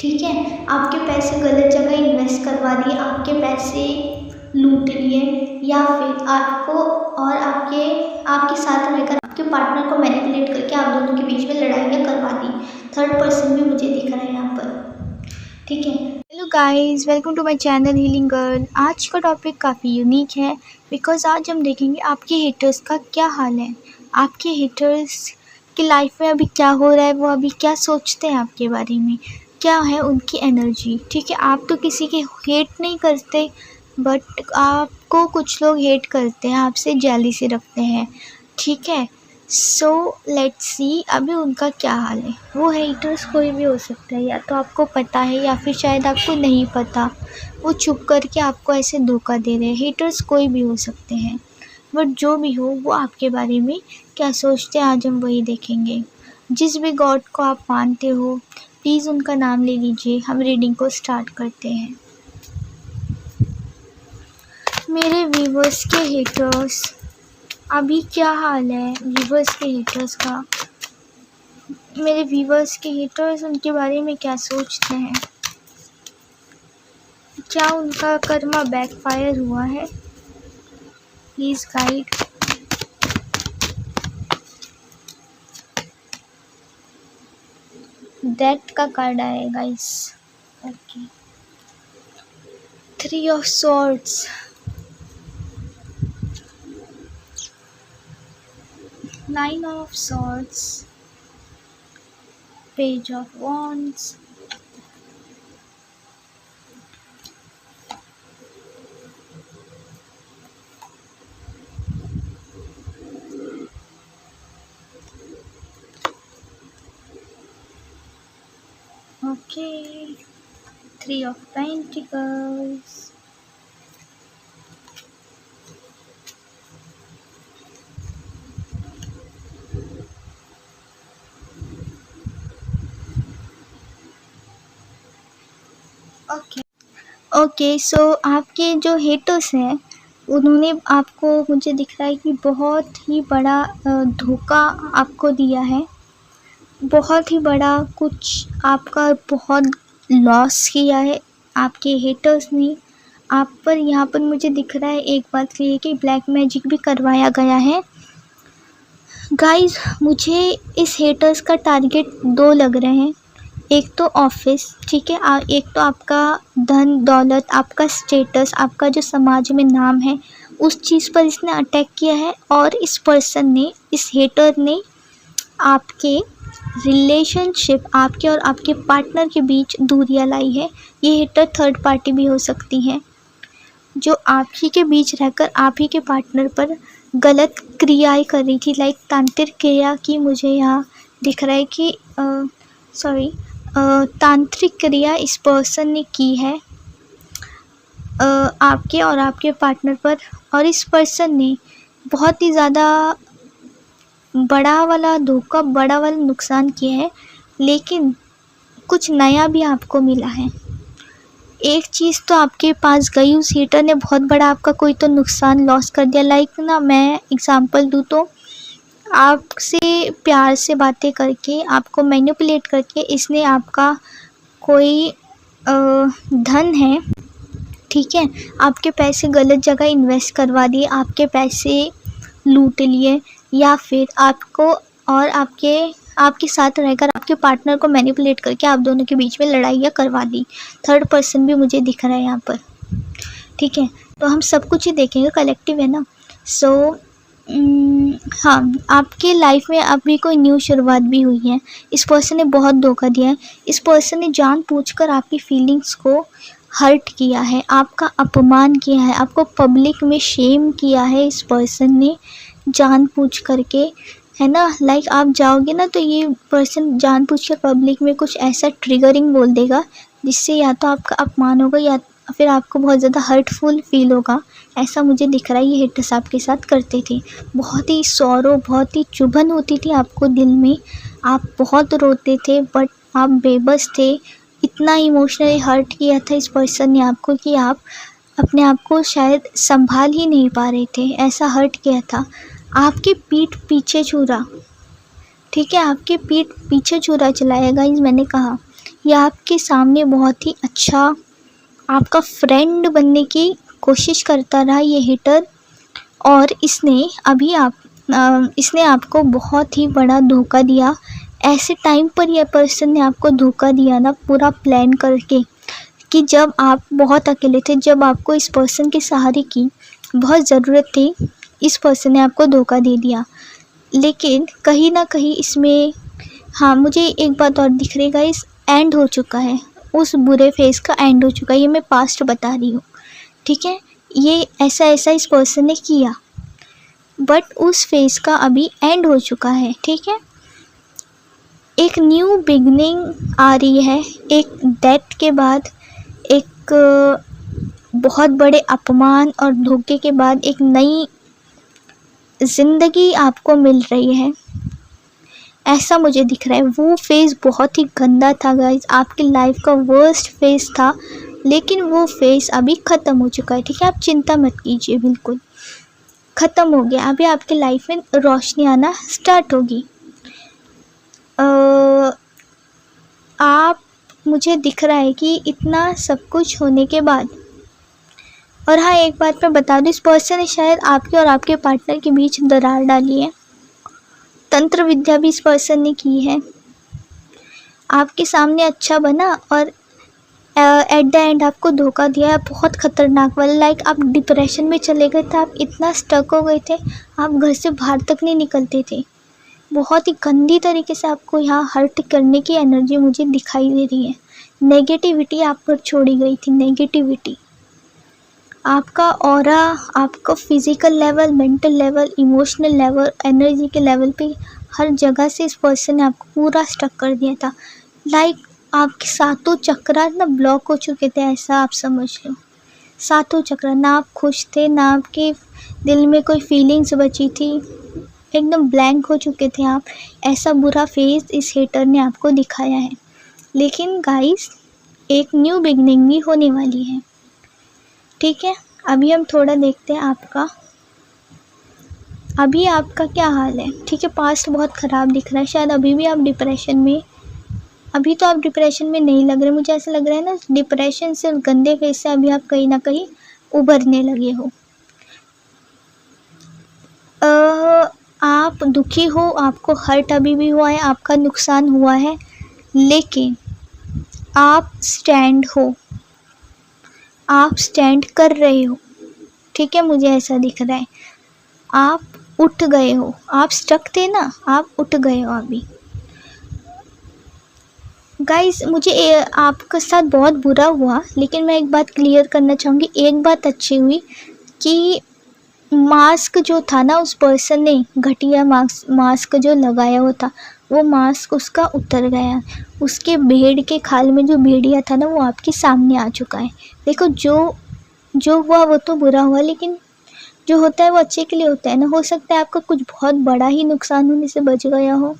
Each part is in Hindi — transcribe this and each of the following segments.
ठीक है, आपके पैसे गलत जगह इन्वेस्ट करवा दिए, आपके पैसे लूट लिए, या फिर आपको और आपके साथ रहकर आपके पार्टनर को मैनिपुलेट करके आप दोनों के बीच में लड़ाइयाँ करवा दी। थर्ड पर्सन भी मुझे दिख रहा है यहाँ पर। ठीक है, hello guys, welcome to my channel healing girl. आज का टॉपिक काफ़ी यूनिक है बिकॉज़ आज हम देखेंगे आपके हेटर्स का क्या हाल है। आपके हेटर्स की लाइफ में अभी क्या हो रहा है, वो अभी क्या सोचते हैं आपके बारे में, क्या है उनकी एनर्जी। ठीक है, आप तो किसी के हेट नहीं करते, बट आपको कुछ लोग हेट करते हैं, आपसे जेलसी रखते हैं। ठीक है, सो लेट्स सी अभी उनका क्या हाल है। वो हेटर्स कोई भी हो सकता है, या तो आपको पता है या फिर शायद आपको नहीं पता, वो छुप करके आपको ऐसे धोखा दे रहे हैं। हेटर्स कोई भी हो सकते हैं, बट जो भी हो वो आपके बारे में क्या सोचते हैं आज हम वही देखेंगे। जिस भी गॉड को आप मानते हो प्लीज़ उनका नाम ले लीजिए। हम रीडिंग को स्टार्ट करते हैं। मेरे व्यूवर्स के हेटर्स अभी क्या हाल है, व्यूवर्स के हेटर्स का। मेरे व्यूवर्स के हेटर्स उनके बारे में क्या सोचते हैं, क्या उनका कर्मा बैकफायर हुआ है। Please guide. डेथ का कार्ड आया guys. Okay, 3 of swords, 9 of swords, page of wands, okay, 3 of pentacles, okay. So आपके जो हेटर्स हैं उन्होंने आपको, मुझे दिख रहा है कि बहुत ही बड़ा धोखा आपको दिया है, बहुत ही बड़ा कुछ आपका बहुत लॉस किया है आपके हेटर्स ने आप पर। यहाँ पर मुझे दिख रहा है एक बात क्लियर कि ब्लैक मैजिक भी करवाया गया है गाइस। मुझे इस हेटर्स का टारगेट 2 लग रहे हैं। एक तो ऑफिस, ठीक है, एक तो आपका धन दौलत, आपका स्टेटस, आपका जो समाज में नाम है, उस चीज़ पर इसने अटैक किया है। और इस पर्सन ने, इस हेटर ने आपके रिलेशनशिप, आपके और आपके पार्टनर के बीच दूरियां लाई है। ये हेटर थर्ड पार्टी भी हो सकती है जो आप ही के बीच रहकर आप ही के पार्टनर पर गलत क्रियाएं कर रही थी, लाइक तांत्रिक क्रिया की। मुझे यहाँ दिख रहा है कि तांत्रिक क्रिया इस पर्सन ने की है आपके और आपके पार्टनर पर। और इस पर्सन ने बहुत ही ज़्यादा बड़ा वाला धोखा, बड़ा वाला नुकसान किया है, लेकिन कुछ नया भी आपको मिला है। एक चीज़ तो आपके पास गई, उस हेटर ने बहुत बड़ा आपका कोई तो नुकसान लॉस कर दिया। लाइक ना, मैं एग्जांपल दूँ तो आपसे प्यार से बातें करके, आपको मैनिपुलेट करके इसने आपका कोई धन है, ठीक है, आपके पैसे गलत जगह इन्वेस्ट करवा दिए, आपके पैसे लूट लिए, या फिर आपको और आपके साथ रहकर आपके पार्टनर को मैनिपुलेट करके आप दोनों के बीच में लड़ाइयाँ करवा दी। थर्ड पर्सन भी मुझे दिख रहा है यहाँ पर। ठीक है, तो हम सब कुछ ही देखेंगे, कलेक्टिव है ना। सो हाँ, आपके लाइफ में अभी कोई न्यू शुरुआत भी हुई है। इस पर्सन ने बहुत धोखा दिया है। इस पर्सन ने जानबूझकर आपकी फीलिंग्स को हर्ट किया है, आपका अपमान किया है, आपको पब्लिक में शेम किया है इस पर्सन ने जानबूझ करके, है ना। लाइक आप जाओगे ना तो ये पर्सन जानबूझकर पब्लिक में कुछ ऐसा ट्रिगरिंग बोल देगा जिससे या तो आपका अपमान होगा या फिर आपको बहुत ज़्यादा हर्टफुल फील होगा। ऐसा मुझे दिख रहा है ये हेटर्स आपके साथ करते थे। बहुत ही सौरो, बहुत ही चुभन होती थी आपको दिल में, आप बहुत रोते थे, बट आप बेबस थे। इतना इमोशनली हर्ट किया था इस पर्सन ने आपको कि आप अपने आप को शायद संभाल ही नहीं पा रहे थे, ऐसा हर्ट किया था। आपकी पीठ पीछे छुरा, ठीक है, आपके पीठ पीछे छुरा चलाया गाइस। मैंने कहा या आपके सामने बहुत ही अच्छा आपका फ्रेंड बनने की कोशिश करता रहा ये हेटर, और इसने आपको बहुत ही बड़ा धोखा दिया। ऐसे टाइम पर यह पर्सन ने आपको धोखा दिया ना, पूरा प्लान करके, कि जब आप बहुत अकेले थे, जब आपको इस पर्सन के सहारे की बहुत ज़रूरत थी, इस पर्सन ने आपको धोखा दे दिया। लेकिन कहीं ना कहीं इसमें, हाँ, मुझे एक बात और दिख रही है, इस एंड हो चुका है, उस बुरे फेज़ का एंड हो चुका है। ये मैं पास्ट बता रही हूँ, ठीक है। ये ऐसा इस पर्सन ने किया, बट उस फेज़ का अभी एंड हो चुका है, ठीक है। एक न्यू बिगनिंग आ रही है। एक डेथ के बाद, एक बहुत बड़े अपमान और धोखे के बाद एक नई ज़िंदगी आपको मिल रही है, ऐसा मुझे दिख रहा है। वो फेज़ बहुत ही गंदा था गाइस, आपकी लाइफ का वर्स्ट फेज़ था, लेकिन वो फेज़ अभी ख़त्म हो चुका है, ठीक है। आप चिंता मत कीजिए, बिल्कुल ख़त्म हो गया। अभी आपकी लाइफ में रोशनी आना स्टार्ट होगी। आप, मुझे दिख रहा है कि इतना सब कुछ होने के बाद, और हाँ, एक बात मैं बता दूँ, इस पर्सन ने शायद आपके और आपके पार्टनर के बीच दरार डाली है। तंत्र विद्या भी इस पर्सन ने की है। आपके सामने अच्छा बना और एट द एंड आपको धोखा दिया, बहुत ख़तरनाक वाला। लाइक आप डिप्रेशन में चले गए थे, आप इतना स्टक हो गए थे, आप घर से बाहर तक नहीं निकलते थे। बहुत ही गंदी तरीके से आपको यहाँ हर्ट करने की एनर्जी मुझे दिखाई दे रही है। नेगेटिविटी आप पर छोड़ी गई थी, नेगेटिविटी। आपका ऑरा, आपका physical level, mental level, emotional level, energy के लेवल पे हर जगह से इस पर्सन ने आपको पूरा स्टक कर दिया था। लाइक आपके सातों चक्रा ना ब्लॉक हो चुके थे, ऐसा आप समझ लो। सातों चक्रा, ना आप खुश थे, ना आपके दिल में कोई फीलिंग्स बची थी, एकदम ब्लैंक हो चुके थे आप। ऐसा बुरा फेज़ इस हेटर ने आपको दिखाया है। लेकिन गाइस, एक न्यू बिगनिंग भी होने वाली है, ठीक है। अभी हम थोड़ा देखते हैं अभी आपका क्या हाल है, ठीक है। पास्ट बहुत ख़राब दिख रहा है, शायद अभी भी आप डिप्रेशन में, अभी तो आप डिप्रेशन में नहीं लग रहे, मुझे ऐसा लग रहा है ना, डिप्रेशन से, गंदे फेज से अभी आप कहीं ना कहीं उभरने लगे हो। आप दुखी हो, आपको हर्ट अभी भी हुआ है, आपका नुकसान हुआ है, लेकिन आप स्टैंड हो, आप स्टैंड कर रहे हो, ठीक है। मुझे ऐसा दिख रहा है, आप उठ गए हो, आप स्टक थे ना, आप उठ गए हो अभी। गाइस, मुझे आपके साथ बहुत बुरा हुआ, लेकिन मैं एक बात क्लियर करना चाहूँगी। एक बात अच्छी हुई कि मास्क जो था ना, उस पर्सन ने घटिया मास्क जो लगाया हुआ था, वो मास्क उसका उतर गया। उसके भेड़ के खाल में जो भेड़िया था ना, वो आपके सामने आ चुका है। देखो, जो हुआ वो तो बुरा हुआ, लेकिन जो होता है वो अच्छे के लिए होता है ना। हो सकता है आपका कुछ बहुत बड़ा ही नुकसान होने से बच गया हो,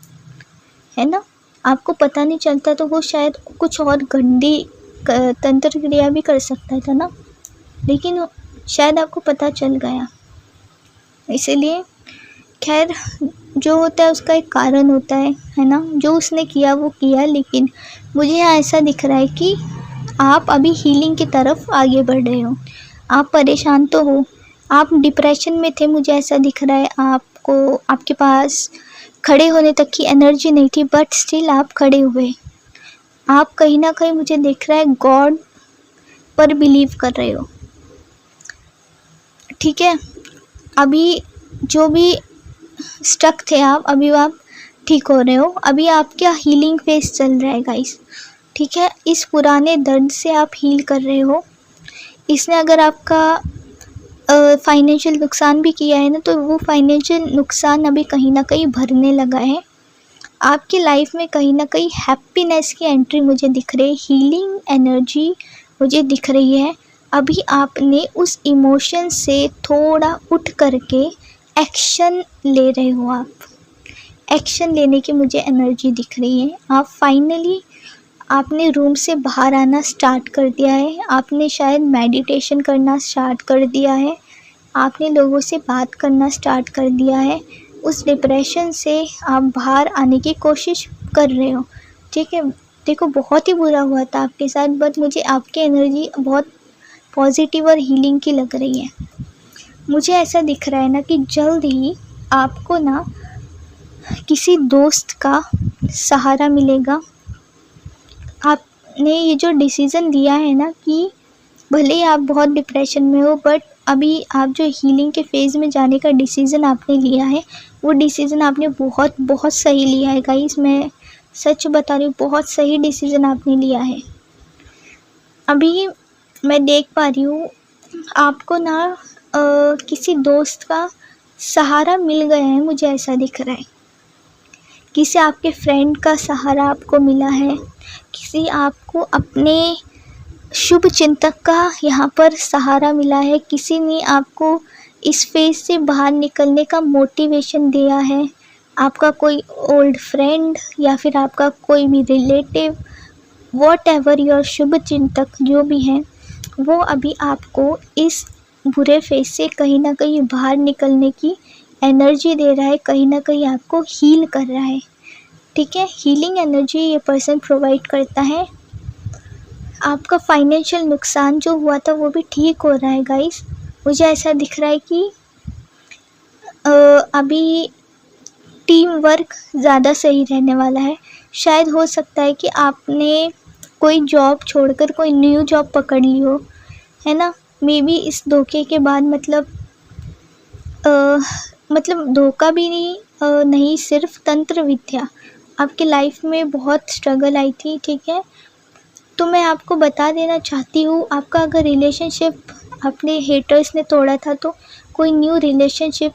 है ना। आपको पता नहीं चलता तो वो शायद कुछ और गंदी तंत्र क्रिया भी कर सकता था ना, लेकिन शायद आपको पता चल गया। इसीलिए खैर, जो होता है उसका एक कारण होता है ना। जो उसने किया वो किया, लेकिन मुझे यहाँ ऐसा दिख रहा है कि आप अभी हीलिंग की तरफ आगे बढ़ रहे हो। आप परेशान तो हो, आप डिप्रेशन में थे, मुझे ऐसा दिख रहा है। आपके पास खड़े होने तक की एनर्जी नहीं थी, बट स्टिल आप खड़े हुए। आप कहीं ना कहीं, मुझे दिख रहा है, गॉड पर बिलीव कर रहे हो, ठीक है। अभी जो भी स्टक थे आप, अभी आप ठीक हो रहे हो। अभी आपका हीलिंग फेज चल रहा है गाइस, ठीक है। इस पुराने दर्द से आप हील कर रहे हो। इसने अगर आपका फाइनेंशियल नुकसान भी किया है ना, तो वो फाइनेंशियल नुकसान अभी कहीं ना कहीं भरने लगा है। आपकी लाइफ में कहीं ना कहीं हैप्पीनेस की एंट्री मुझे दिख रही है, हीलिंग एनर्जी मुझे दिख रही है। अभी आपने उस इमोशन से थोड़ा उठ करके एक्शन ले रहे हो। आप एक्शन लेने की मुझे एनर्जी दिख रही है। आप फाइनली आपने रूम से बाहर आना स्टार्ट कर दिया है। आपने शायद मेडिटेशन करना स्टार्ट कर दिया है। आपने लोगों से बात करना स्टार्ट कर दिया है। उस डिप्रेशन से आप बाहर आने की कोशिश कर रहे हो, ठीक है। देखो बहुत ही बुरा हुआ था आपके साथ, बट मुझे आपकी एनर्जी बहुत पॉजिटिव और हीलिंग की लग रही है। मुझे ऐसा दिख रहा है ना कि जल्द ही आपको ना किसी दोस्त का सहारा मिलेगा। आपने ये जो डिसीज़न लिया है ना कि भले ही आप बहुत डिप्रेशन में हो, बट अभी आप जो हीलिंग के फेज़ में जाने का डिसीज़न आपने लिया है, वो डिसीज़न आपने बहुत बहुत सही लिया है गाइस। मैं सच बता रही हूँ, बहुत सही डिसीज़न आपने लिया है। अभी मैं देख पा रही हूँ आपको ना किसी दोस्त का सहारा मिल गया है, मुझे ऐसा दिख रहा है। किसी आपके फ्रेंड का सहारा आपको मिला है, किसी आपको अपने शुभ चिंतक का यहाँ पर सहारा मिला है, किसी ने आपको इस फेज से बाहर निकलने का मोटिवेशन दिया है। आपका कोई ओल्ड फ्रेंड या फिर आपका कोई भी रिलेटिव, वॉट एवर योर शुभ चिंतक जो भी है, वो अभी आपको इस बुरे फेज से कहीं ना कहीं बाहर निकलने की एनर्जी दे रहा है, कहीं ना कहीं आपको हील कर रहा है। ठीक है, हीलिंग एनर्जी ये पर्सन प्रोवाइड करता है। आपका फाइनेंशियल नुकसान जो हुआ था वो भी ठीक हो रहा है गाइस। मुझे ऐसा दिख रहा है कि अभी टीम वर्क ज़्यादा सही रहने वाला है। शायद हो सकता है कि आपने कोई जॉब छोड़कर कोई न्यू जॉब पकड़ ली हो, है ना। मे बी इस धोखे के बाद मतलब धोखा भी नहीं, सिर्फ तंत्र विद्या आपके लाइफ में बहुत स्ट्रगल आई थी। ठीक है, तो मैं आपको बता देना चाहती हूँ, आपका अगर रिलेशनशिप अपने हेटर्स ने तोड़ा था तो कोई न्यू रिलेशनशिप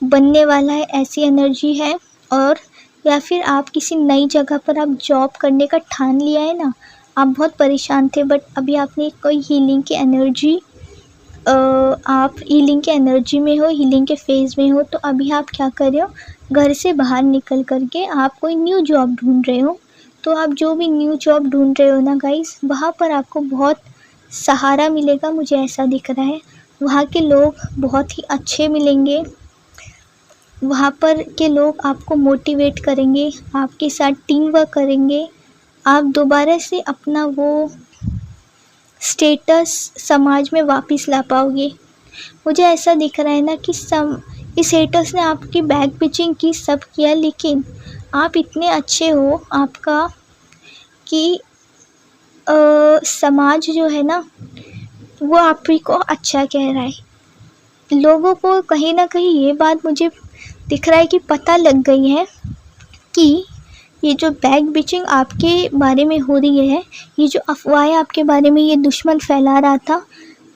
बनने वाला है, ऐसी एनर्जी है। और या फिर आप किसी नई जगह पर आप जॉब करने का ठान लिया है ना, आप बहुत परेशान थे, बट अभी आपने कोई हीलिंग की एनर्जी, आप हीलिंग के एनर्जी में हो, हीलिंग के फेज़ में हो। तो अभी आप क्या कर रहे हो, घर से बाहर निकल करके आप कोई न्यू जॉब ढूंढ रहे हो। तो आप जो भी न्यू जॉब ढूंढ रहे हो ना गाइस, वहाँ पर आपको बहुत सहारा मिलेगा, मुझे ऐसा दिख रहा है। वहाँ के लोग बहुत ही अच्छे मिलेंगे, वहाँ पर के लोग आपको मोटिवेट करेंगे, आपके साथ टीम वर्क करेंगे। आप दोबारा से अपना वो स्टेटस समाज में वापस ला पाओगे। मुझे ऐसा दिख रहा है ना कि इस हेटर्स ने आपकी बैक पिचिंग की, सब किया, लेकिन आप इतने अच्छे हो आपका कि समाज जो है ना वो आप ही को अच्छा कह रहा है। लोगों को कहीं ना कहीं ये बात मुझे दिख रहा है कि पता लग गई है कि ये जो बैक बिचिंग आपके बारे में हो रही है, ये जो अफवाहें आपके बारे में ये दुश्मन फैला रहा था,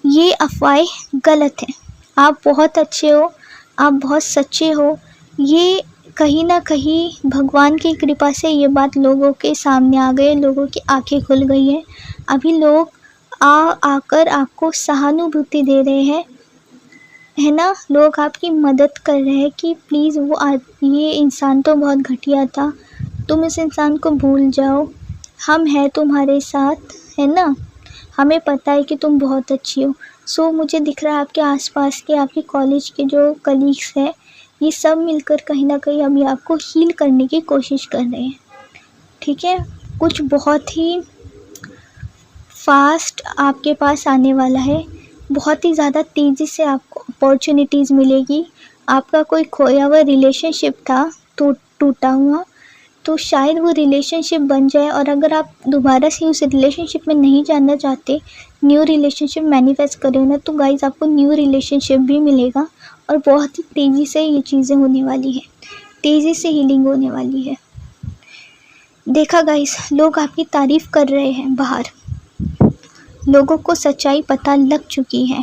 ये अफवाहें गलत हैं। आप बहुत अच्छे हो, आप बहुत सच्चे हो। ये कहीं ना कहीं भगवान की कृपा से ये बात लोगों के सामने आ गई, लोगों की आंखें खुल गई हैं। अभी लोग आकर आपको सहानुभूति दे रहे हैं, है ना। लोग आपकी मदद कर रहे हैं कि प्लीज़ ये इंसान तो बहुत घटिया था, तुम इस इंसान को भूल जाओ, हम हैं तुम्हारे साथ, है ना। हमें पता है कि तुम बहुत अच्छी हो। सो मुझे दिख रहा है आपके आसपास के, आपके कॉलेज के जो कलीग्स हैं, ये सब मिलकर कहीं ना कहीं अभी आपको हील करने की कोशिश कर रहे हैं। ठीक है, कुछ बहुत ही फास्ट आपके पास आने वाला है, बहुत ही ज़्यादा तेज़ी से आपको अपॉर्चुनिटीज़ मिलेगी। आपका कोई खोया हुआ रिलेशनशिप था तो टूटा हुआ, तो शायद वो रिलेशनशिप बन जाए। और अगर आप दोबारा से उस रिलेशनशिप में नहीं जाना चाहते, न्यू रिलेशनशिप मैनिफेस्ट कर रहे हो ना, तो गाइस आपको न्यू रिलेशनशिप भी मिलेगा। और बहुत ही तेज़ी से ये चीज़ें होने वाली है, तेज़ी से हीलिंग होने वाली है। देखा गाइस, लोग आपकी तारीफ़ कर रहे हैं बाहर, लोगों को सच्चाई पता लग चुकी है।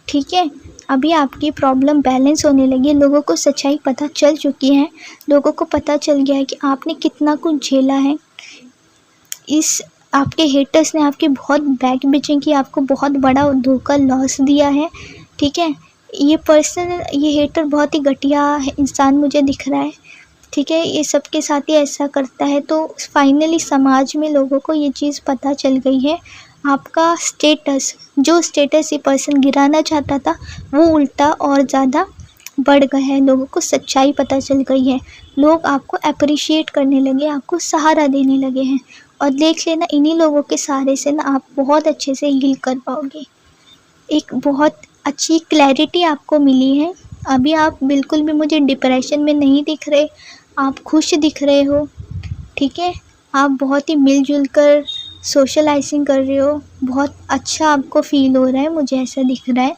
ठीक है, अभी आपकी प्रॉब्लम बैलेंस होने लगी है, लोगों को सच्चाई पता चल चुकी है, लोगों को पता चल गया है कि आपने कितना कुछ झेला है। इस आपके हेटर्स ने आपकी बहुत बैक बिचिंग की, आपको बहुत बड़ा धोखा लॉस दिया है। ठीक है, ये पर्सन, ये हेटर बहुत ही घटिया इंसान मुझे दिख रहा है। ठीक है, ये सबके साथ ही ऐसा करता है। तो फाइनली समाज में लोगों को ये चीज़ पता चल गई है। आपका स्टेटस, जो स्टेटस ये पर्सन गिराना चाहता था, वो उल्टा और ज़्यादा बढ़ गया है। लोगों को सच्चाई पता चल गई है, लोग आपको अप्रिशिएट करने लगे, आपको सहारा देने लगे हैं। और देख लेना इन्हीं लोगों के सहारे से ना आप बहुत अच्छे से हील कर पाओगे। एक बहुत अच्छी क्लैरिटी आपको मिली है। अभी आप बिल्कुल भी मुझे डिप्रेशन में नहीं दिख रहे, आप खुश दिख रहे हो, ठीक है। आप बहुत ही मिलजुल कर सोशलाइजिंग कर रहे हो, बहुत अच्छा आपको फील हो रहा है, मुझे ऐसा दिख रहा है।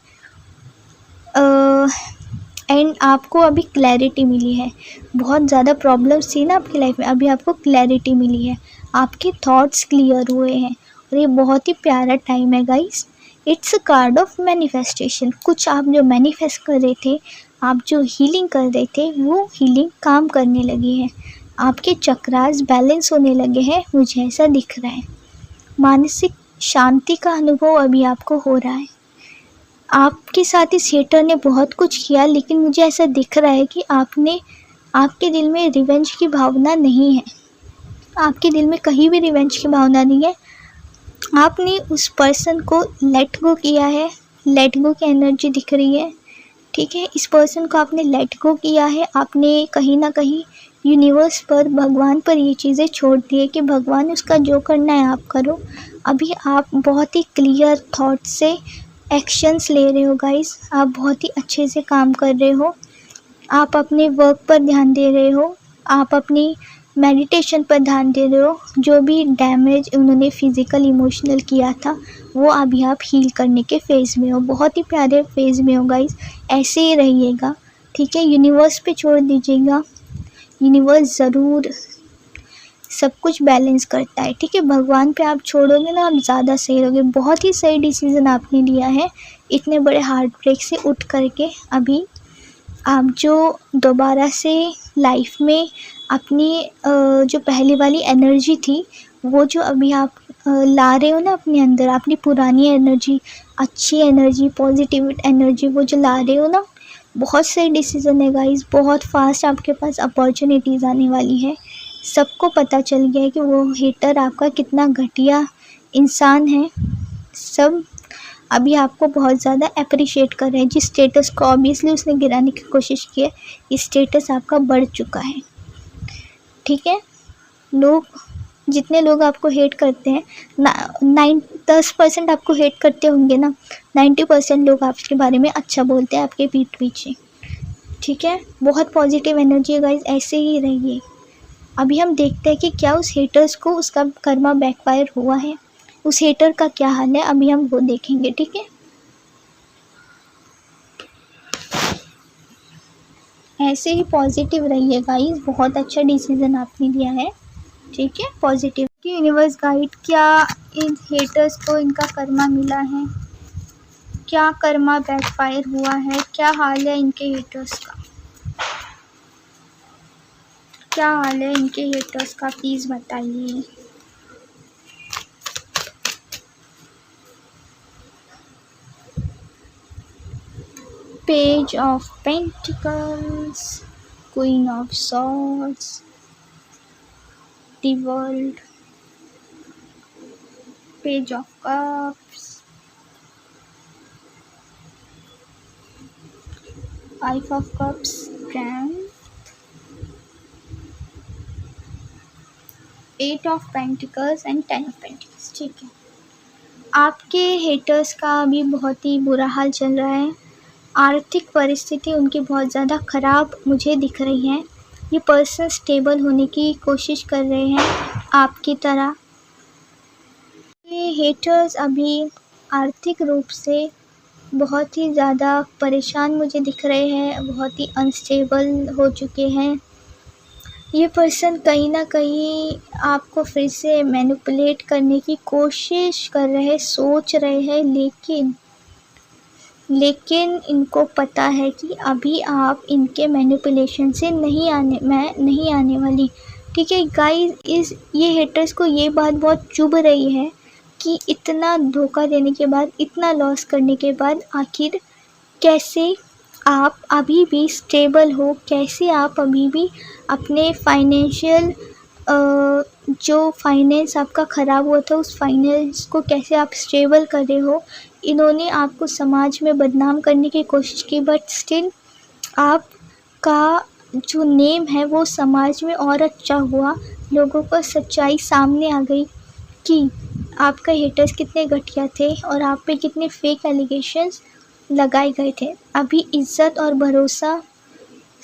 एंड आपको अभी क्लैरिटी मिली है। बहुत ज़्यादा प्रॉब्लम्स थी ना आपकी लाइफ में, अभी आपको क्लैरिटी मिली है, आपके थॉट्स क्लियर हुए हैं और ये बहुत ही प्यारा टाइम है guys. It's a card of manifestation. कुछ आप जो मैनिफेस्ट कर रहे थे, आप जो हीलिंग कर रहे थे, वो हीलिंग काम करने लगी है, आपके चक्रास बैलेंस होने लगे हैं, मुझे ऐसा दिख रहा है। मानसिक शांति का अनुभव अभी आपको हो रहा है। आपके साथ इस हेटर ने बहुत कुछ किया, लेकिन मुझे ऐसा दिख रहा है कि आपके दिल में रिवेंज की भावना नहीं है, आपके दिल में कहीं भी रिवेंज की भावना नहीं है। आपने उस पर्सन को लेट गो किया है, लेट गो की एनर्जी दिख रही है, ठीक है। इस पर्सन को आपने लेट गो किया है, आपने कहीं ना कहीं यूनिवर्स पर, भगवान पर ये चीज़ें छोड़ दी है कि भगवान उसका जो करना है आप करो। अभी आप बहुत ही क्लियर थॉट से एक्शंस ले रहे हो गाइस, आप बहुत ही अच्छे से काम कर रहे हो, आप अपने वर्क पर ध्यान दे रहे हो, आप अपनी मेडिटेशन पर ध्यान दे रहे हो। जो भी डैमेज उन्होंने फिज़िकल इमोशनल किया था, वो अभी आप हील करने के फेज़ में हो, बहुत ही प्यारे फेज़ में हो गाइस, ऐसे ही रहिएगा, ठीक है। यूनिवर्स पे छोड़ दीजिएगा, यूनिवर्स ज़रूर सब कुछ बैलेंस करता है, ठीक है। भगवान पे आप छोड़ोगे ना, आप ज़्यादा सही रहोगे। बहुत ही सही डिसीज़न आपने लिया है, इतने बड़े हार्ट ब्रेक से उठ करके अभी आप जो दोबारा से लाइफ में अपनी जो पहले वाली एनर्जी थी, वो जो अभी आप ला रहे हो ना अपने अंदर, अपनी पुरानी एनर्जी, अच्छी एनर्जी, पॉजिटिव एनर्जी, वो जो ला रहे हो ना, बहुत सही डिसीज़न है गाइस। बहुत फास्ट आपके पास अपॉर्चुनिटीज़ आने वाली है। सबको पता चल गया है कि वो हेटर आपका कितना घटिया इंसान है। सब अभी आपको बहुत ज़्यादा अप्रिशिएट कर रहे हैं। जिस स्टेटस को ऑब्वियसली उसने गिराने की कोशिश की है, इस स्टेटस आपका बढ़ चुका है, ठीक है। जितने लोग आपको हेट करते हैं, 10% आपको हेट करते होंगे ना, 90% लोग आपके बारे में अच्छा बोलते हैं आपके पीठ पीछे, ठीक है। बहुत पॉजिटिव एनर्जी है गाइस, ऐसे ही रहिए। अभी हम देखते हैं कि क्या उस हेटर्स को उसका कर्मा बैकफायर हुआ है, उस हेटर का क्या हाल है, अभी हम वो देखेंगे, ठीक है। ऐसे ही पॉजिटिव रहिए गाइस, बहुत अच्छा डिसीजन आपने लिया है, ठीक है। पॉजिटिव कि यूनिवर्स गाइड, क्या इन हेटर्स को इनका कर्मा मिला है, क्या कर्मा बैकफायर हुआ है, क्या हाल है इनके हेटर्स का, क्या हाल है इनके हेटर्स का, प्लीज़ बताइए। Page of pentacles, queen of swords, the world, page of cups, five of cups, strength, 8 of pentacles and 10 of pentacles, ठीक है। आपके हेटर्स का अभी बहुत ही बुरा हाल चल रहा है। आर्थिक परिस्थिति उनकी बहुत ज़्यादा ख़राब मुझे दिख रही है। ये पर्सन स्टेबल होने की कोशिश कर रहे हैं आपकी तरह। ये हेटर्स अभी आर्थिक रूप से बहुत ही ज़्यादा परेशान मुझे दिख रहे हैं, बहुत ही अनस्टेबल हो चुके हैं। ये पर्सन कहीं ना कहीं आपको फिर से मैनिपुलेट करने की कोशिश कर रहे हैं, सोच रहे हैं, लेकिन इनको पता है कि अभी आप इनके मैनिपुलेशन से नहीं आने वाली, ठीक है गाइस। ये हेटर्स को ये बात बहुत चुभ रही है कि इतना धोखा देने के बाद, इतना लॉस करने के बाद, आखिर कैसे आप अभी भी स्टेबल हो, कैसे आप अभी भी अपने फाइनेंशियल जो फाइनेंस आपका ख़राब हुआ था, उस फाइनेंस को कैसे आप स्टेबल कर रहे हो। इन्होंने आपको समाज में बदनाम करने की कोशिश की, बट स्टिल आपका जो नेम है वो समाज में और अच्छा हुआ। लोगों को सच्चाई सामने आ गई कि आपका हेटर्स कितने घटिया थे और आप पे कितने फेक एलिगेशंस लगाए गए थे। अभी इज़्ज़त और भरोसा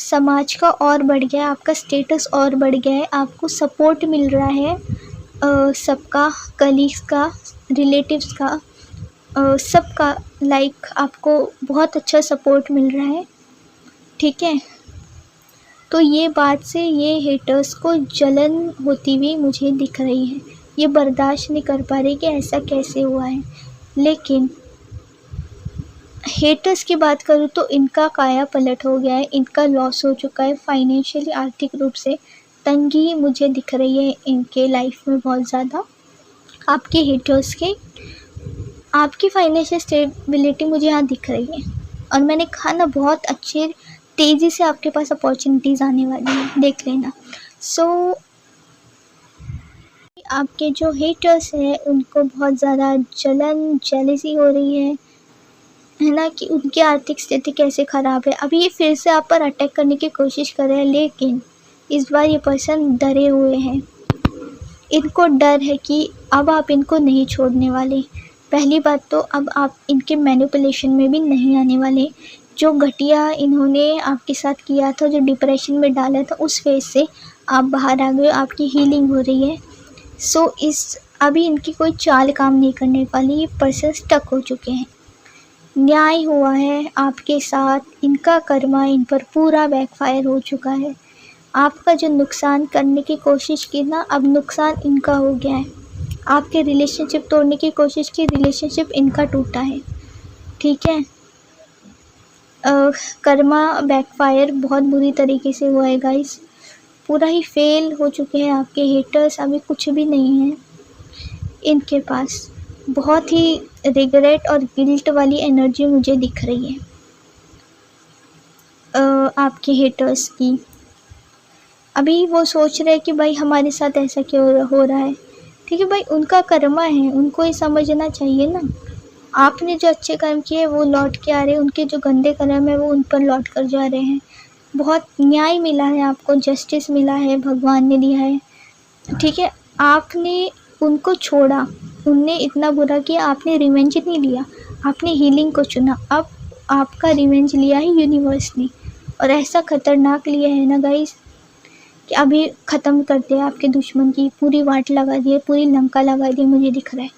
समाज का और बढ़ गया है, आपका स्टेटस और बढ़ गया है, आपको सपोर्ट मिल रहा है सबका, कलीग्स का, रिलेटिव्स का, सबका, लाइक आपको बहुत अच्छा सपोर्ट मिल रहा है, ठीक है। तो ये बात से ये हेटर्स को जलन होती हुई मुझे दिख रही है, ये बर्दाश्त नहीं कर पा रही कि ऐसा कैसे हुआ है। लेकिन हेटर्स की बात करूँ तो इनका काया पलट हो गया है, इनका लॉस हो चुका है फाइनेंशियली, आर्थिक रूप से तंगी मुझे दिख रही है इनके लाइफ में बहुत ज़्यादा। आपके हेटर्स के, आपकी फाइनेंशियल स्टेबिलिटी मुझे यहाँ दिख रही है, और मैंने कहा ना बहुत अच्छे तेज़ी से आपके पास अपॉर्चुनिटीज़ आने वाली हैं, देख लेना। सो आपके जो हेटर्स हैं उनको बहुत ज़्यादा जलन, जेलसी हो रही है ना, कि उनकी आर्थिक स्थिति कैसे ख़राब है। अभी ये फिर से आप पर अटैक करने की कोशिश कर रहे हैं, लेकिन इस बार ये पर्सन डरे हुए हैं। इनको डर है कि अब आप इनको नहीं छोड़ने वाले। पहली बात तो अब आप इनके मैनिपुलेशन में भी नहीं आने वाले। जो घटिया इन्होंने आपके साथ किया था, जो डिप्रेशन में डाला था, उस फेज से आप बाहर आ गए, आपकी हीलिंग हो रही है। सो अभी इनकी कोई चाल काम नहीं करने वाली, ये पर्सन स्टक हो चुके हैं। न्याय हुआ है आपके साथ, इनका कर्मा इन पर पूरा बैकफायर हो चुका है। आपका जो नुकसान करने की कोशिश की ना, अब नुकसान इनका हो गया है। आपके रिलेशनशिप तोड़ने की कोशिश की, रिलेशनशिप इनका टूटा है, ठीक है। कर्मा बैकफायर बहुत बुरी तरीके से हुआ है गाइस, पूरा ही फेल हो चुके हैं आपके हेटर्स। अभी कुछ भी नहीं है इनके पास, बहुत ही रिग्रेट और गिल्ट वाली एनर्जी मुझे दिख रही है आपके हेटर्स की। अभी वो सोच रहे हैं कि भाई हमारे साथ ऐसा क्यों हो रहा है, ठीक है भाई, उनका कर्मा है, उनको ये समझना चाहिए ना। आपने जो अच्छे कर्म किए वो लौट के आ रहे हैं, उनके जो गंदे कर्म है वो उन पर लौट कर जा रहे हैं। बहुत न्याय मिला है आपको, जस्टिस मिला है, भगवान ने दिया है, ठीक है। आपने उनको छोड़ा, उनने इतना बुरा किया, आपने रिवेंज नहीं लिया, आपने हीलिंग को चुना। अब आपका रिवेंज लिया है यूनिवर्स ने, और ऐसा खतरनाक लिया है ना गाइस कि अभी ख़त्म कर दिया आपके दुश्मन की, पूरी वाट लगा दी है, पूरी लंका लगा दी, मुझे दिख रहा है।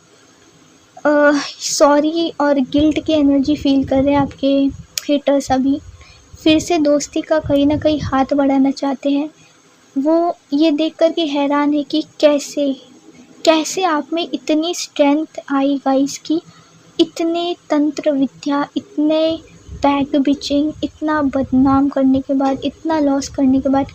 सॉरी और गिल्ट की एनर्जी फील कर रहे हैं आपके हेटर्स। अभी फिर से दोस्ती का कहीं ना कहीं हाथ बढ़ाना चाहते हैं। वो ये देख कर के हैरान है कि कैसे आप में इतनी स्ट्रेंथ आई गाइस की, इतने तंत्र विद्या, इतने बैक बिचिंग, इतना बदनाम करने के बाद, इतना लॉस करने के बाद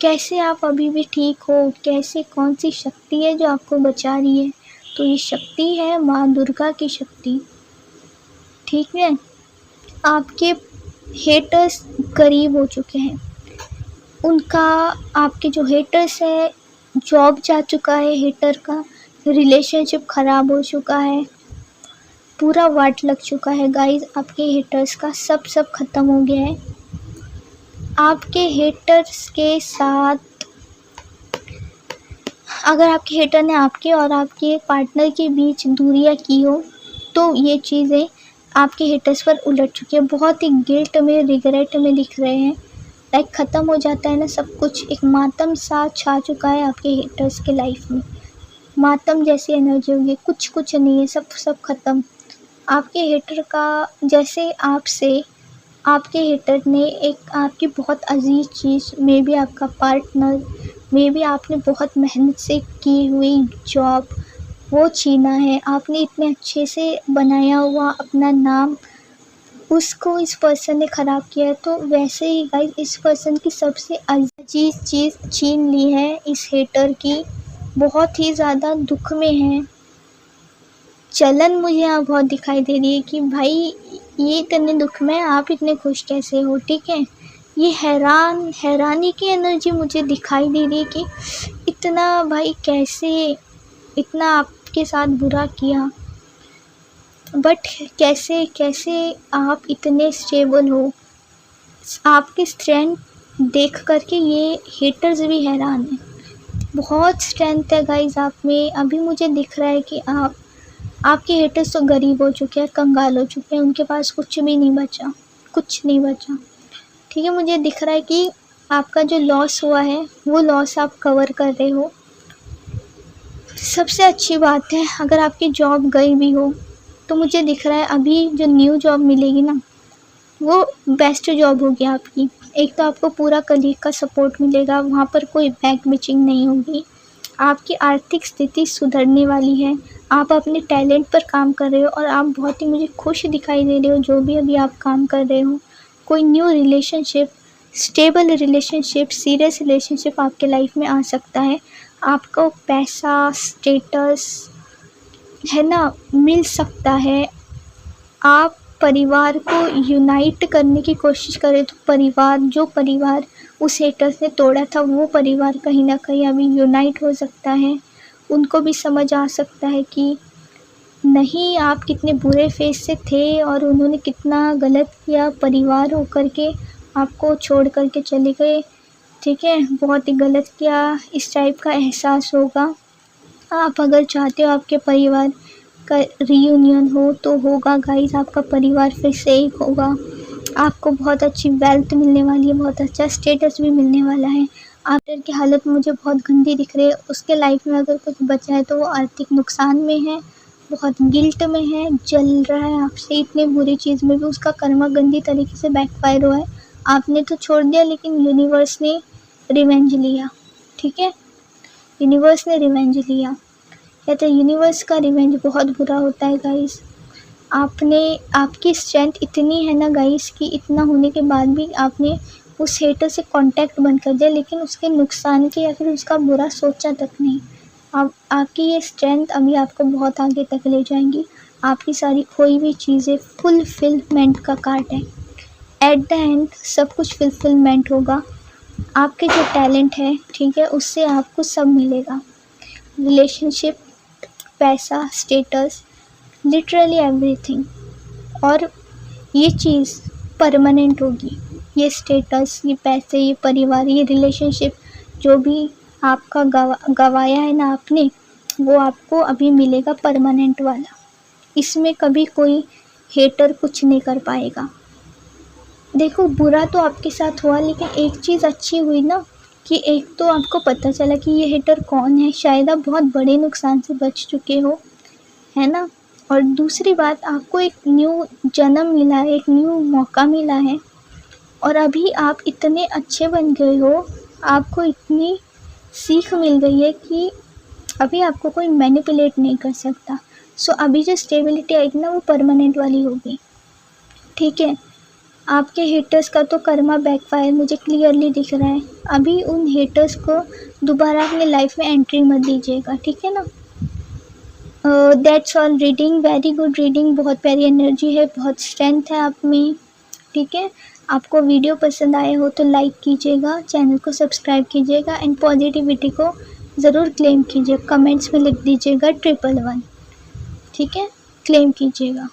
कैसे आप अभी भी ठीक हो, कैसे, कौन सी शक्ति है जो आपको बचा रही है। तो ये शक्ति है माँ दुर्गा की शक्ति, ठीक है। आपके हेटर्स करीब हो चुके हैं, उनका, आपके जो हेटर्स है, जॉब जा चुका है हेटर का, रिलेशनशिप ख़राब हो चुका है, पूरा वाट लग चुका है गाइस आपके हेटर्स का, सब ख़त्म हो गया है। आपके हेटर्स के साथ अगर आपके हेटर ने आपके और आपके पार्टनर के बीच दूरियां की हो, तो ये चीज़ें आपके हेटर्स पर उलट चुकी है। बहुत ही गिल्ट में, रिग्रेट में दिख रहे हैं, लाइक ख़त्म हो जाता है ना सब कुछ, एक मातम सा छा चुका है आपके हेटर्स के लाइफ में। मातम जैसी एनर्जी होगी, कुछ नहीं है, सब ख़त्म। आपके हेटर का, जैसे आपसे आपके हेटर ने एक आपकी बहुत अजीज चीज़, मे बी आपका पार्टनर, मे बी आपने बहुत मेहनत से की हुई जॉब, वो छीना है। आपने इतने अच्छे से बनाया हुआ अपना नाम, उसको इस पर्सन ने ख़राब किया है। तो वैसे ही गाइस इस पर्सन की सबसे अजीज चीज़ छीन ली है इस हेटर की, बहुत ही ज़्यादा दुख में है। जलन मुझे यहाँ बहुत दिखाई दे रही है कि भाई ये इतने दुख में, आप इतने खुश कैसे हो, ठीक है। ये हैरानी की एनर्जी मुझे दिखाई दे रही है कि इतना भाई कैसे, इतना आपके साथ बुरा किया, बट कैसे आप इतने स्टेबल हो। आपकी स्ट्रेंथ देख करके ये हेटर्स भी हैरान हैं बहुत स्ट्रेंथ है गाइस आप में। अभी मुझे दिख रहा है कि आपके हेटर्स तो गरीब हो चुके हैं, कंगाल हो चुके हैं, उनके पास कुछ भी नहीं बचा, कुछ नहीं बचा। ठीक है, मुझे दिख रहा है कि आपका जो लॉस हुआ है वो लॉस आप कवर कर रहे हो। सबसे अच्छी बात है, अगर आपकी जॉब गई भी हो तो मुझे दिख रहा है अभी जो न्यू जॉब मिलेगी ना, वो बेस्ट जॉब होगी आपकी। एक तो आपको पूरा कलीग का सपोर्ट मिलेगा, वहाँ पर कोई बैक बिचिंग नहीं होगी, आपकी आर्थिक स्थिति सुधरने वाली है, आप अपने टैलेंट पर काम कर रहे हो और आप बहुत ही मुझे खुश दिखाई दे रहे हो जो भी अभी आप काम कर रहे हो। कोई new relationship, stable relationship, serious relationship आपके लाइफ में आ सकता है। आपको पैसा, स्टेटस है ना, मिल सकता है। आप परिवार को यूनाइट करने की कोशिश करें तो परिवार उस हेटर्स ने तोड़ा था, वो परिवार कहीं ना कहीं अभी यूनाइट हो सकता है। उनको भी समझ आ सकता है कि नहीं, आप कितने बुरे फेस से थे और उन्होंने कितना गलत किया, परिवार होकर के आपको छोड़ कर के चले गए। ठीक है, बहुत ही गलत किया, इस टाइप का एहसास होगा। आप अगर चाहते हो आपके परिवार का रीयूनियन हो तो होगा गाइस, आपका परिवार फिर से एक होगा। आपको बहुत अच्छी वेल्थ मिलने वाली है, बहुत अच्छा स्टेटस भी मिलने वाला है। आफ्टर की हालत मुझे बहुत गंदी दिख रही है, उसके लाइफ में अगर कुछ बचा है तो वो आर्थिक नुकसान में है, बहुत गिल्ट में है, जल रहा है आपसे। इतनी बुरी चीज़ में भी उसका कर्मा गंदी तरीके से बैकफायर हुआ है। आपने तो छोड़ दिया लेकिन यूनिवर्स ने रिवेंज लिया। ठीक है, यूनिवर्स ने रिवेंज लिया। कहते हैं यूनिवर्स का रिवेंज बहुत बुरा होता है गाइस। आपकी स्ट्रेंथ इतनी है ना गाइस कि इतना होने के बाद भी आपने उस हेटर से कांटेक्ट बंद कर दिया, लेकिन उसके नुकसान के या फिर उसका बुरा सोचा तक नहीं। आपकी ये स्ट्रेंथ अभी आपको बहुत आगे तक ले जाएंगी। आपकी सारी खोई हुई चीज़ें फुलफिलमेंट का कार्ड है। एट द एंड सब कुछ फुलफिलमेंट होगा। आपके जो टैलेंट है, ठीक है, उससे आपको सब मिलेगा। रिलेशनशिप, पैसा, स्टेटस, लिटरली एवरीथिंग। और ये चीज़ परमानेंट होगी। ये स्टेटस, ये पैसे, ये परिवार, ये रिलेशनशिप जो भी आपका गवाया है ना आपने, वो आपको अभी मिलेगा परमानेंट वाला। इसमें कभी कोई हेटर कुछ नहीं कर पाएगा। देखो, बुरा तो आपके साथ हुआ लेकिन एक चीज़ अच्छी हुई ना कि एक तो आपको पता चला कि ये हेटर कौन है। शायद आप बहुत बड़े नुकसान से बच चुके हो, है ना। और दूसरी बात, आपको एक न्यू जन्म मिला है, एक न्यू मौका मिला है और अभी आप इतने अच्छे बन गए हो, आपको इतनी सीख मिल गई है कि अभी आपको कोई मैनिपुलेट नहीं कर सकता। सो अभी जो स्टेबिलिटी आएगी ना वो परमानेंट वाली होगी। ठीक है, आपके हेटर्स का तो कर्मा बैकफायर मुझे क्लियरली दिख रहा है। अभी उन हेटर्स को दोबारा अपने लाइफ में एंट्री मत दीजिएगा, ठीक है ना। That's all reading, very good reading, बहुत प्यारी एनर्जी है, बहुत स्ट्रेंथ है आप में। ठीक है, आपको वीडियो पसंद आए हो तो लाइक कीजिएगा, चैनल को सब्सक्राइब कीजिएगा एंड पॉजिटिविटी को ज़रूर क्लेम कीजिए। कमेंट्स में लिख दीजिएगा 111, ठीक है, क्लेम कीजिएगा।